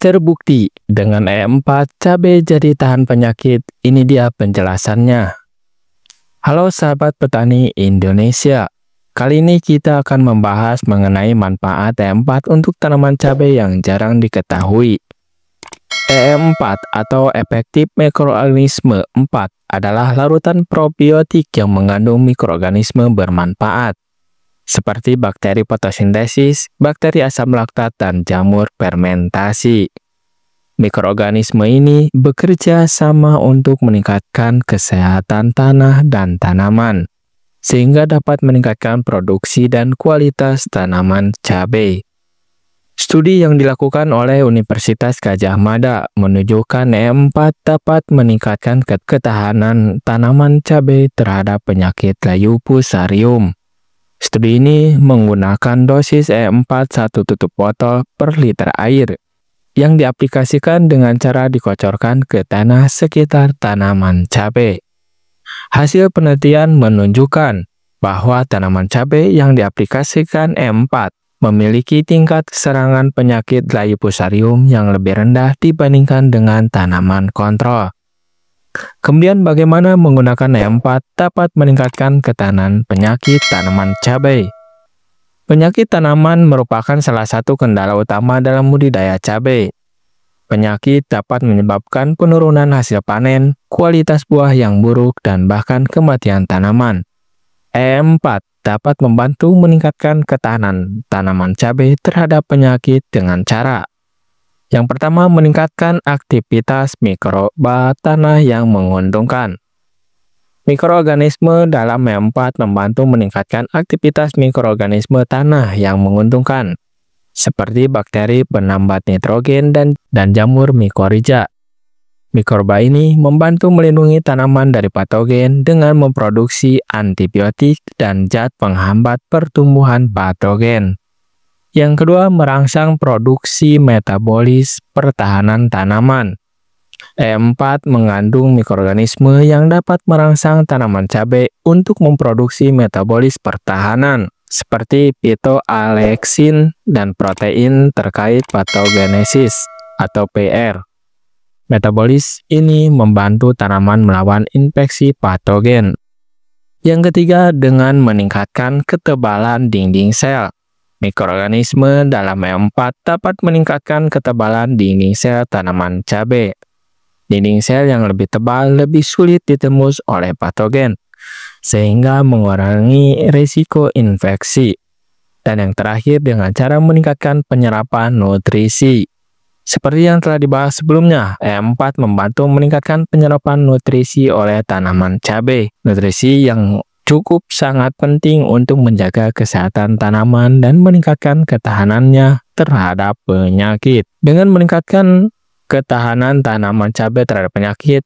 Terbukti dengan E4 cabai jadi tahan penyakit. Ini dia penjelasannya. Halo sahabat petani Indonesia. Kali ini kita akan membahas mengenai manfaat E4 untuk tanaman cabai yang jarang diketahui. E4 atau efektif mikroorganisme 4 adalah larutan probiotik yang mengandung mikroorganisme bermanfaat seperti bakteri fotosintesis, bakteri asam laktat, dan jamur fermentasi. Mikroorganisme ini bekerja sama untuk meningkatkan kesehatan tanah dan tanaman, sehingga dapat meningkatkan produksi dan kualitas tanaman cabai. Studi yang dilakukan oleh Universitas Gadjah Mada menunjukkan E4 dapat meningkatkan ketahanan tanaman cabai terhadap penyakit layu fusarium. Studi ini menggunakan dosis E4 1 tutup botol per liter air yang diaplikasikan dengan cara dikocorkan ke tanah sekitar tanaman cabai. Hasil penelitian menunjukkan bahwa tanaman cabai yang diaplikasikan E4 memiliki tingkat serangan penyakit layu fusarium yang lebih rendah dibandingkan dengan tanaman kontrol. Kemudian bagaimana menggunakan E4 dapat meningkatkan ketahanan penyakit tanaman cabai? Penyakit tanaman merupakan salah satu kendala utama dalam budidaya cabai. Penyakit dapat menyebabkan penurunan hasil panen, kualitas buah yang buruk, dan bahkan kematian tanaman. E4 dapat membantu meningkatkan ketahanan tanaman cabai terhadap penyakit dengan cara: yang pertama, meningkatkan aktivitas mikroba tanah yang menguntungkan. Mikroorganisme dalam E4 membantu meningkatkan aktivitas mikroorganisme tanah yang menguntungkan, seperti bakteri penambat nitrogen dan jamur mikorizа. Mikroba ini membantu melindungi tanaman dari patogen dengan memproduksi antibiotik dan zat penghambat pertumbuhan patogen. Yang kedua, merangsang produksi metabolis pertahanan tanaman. E4 mengandung mikroorganisme yang dapat merangsang tanaman cabai untuk memproduksi metabolis pertahanan, seperti phytoalexin dan protein terkait patogenesis atau PR. Metabolis ini membantu tanaman melawan infeksi patogen. Yang ketiga, dengan meningkatkan ketebalan dinding sel. Mikroorganisme dalam E4 dapat meningkatkan ketebalan dinding sel tanaman cabai. Dinding sel yang lebih tebal lebih sulit ditembus oleh patogen, sehingga mengurangi risiko infeksi. Dan yang terakhir, dengan cara meningkatkan penyerapan nutrisi. Seperti yang telah dibahas sebelumnya, E4 membantu meningkatkan penyerapan nutrisi oleh tanaman cabai. Nutrisi yang cukup sangat penting untuk menjaga kesehatan tanaman dan meningkatkan ketahanannya terhadap penyakit. Dengan meningkatkan ketahanan tanaman cabai terhadap penyakit,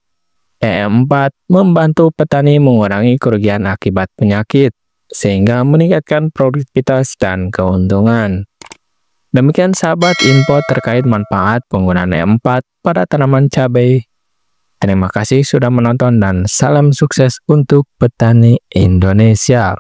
E4 membantu petani mengurangi kerugian akibat penyakit, sehingga meningkatkan produktivitas dan keuntungan. Demikian sahabat info terkait manfaat penggunaan E4 pada tanaman cabai. Terima kasih sudah menonton dan salam sukses untuk petani Indonesia.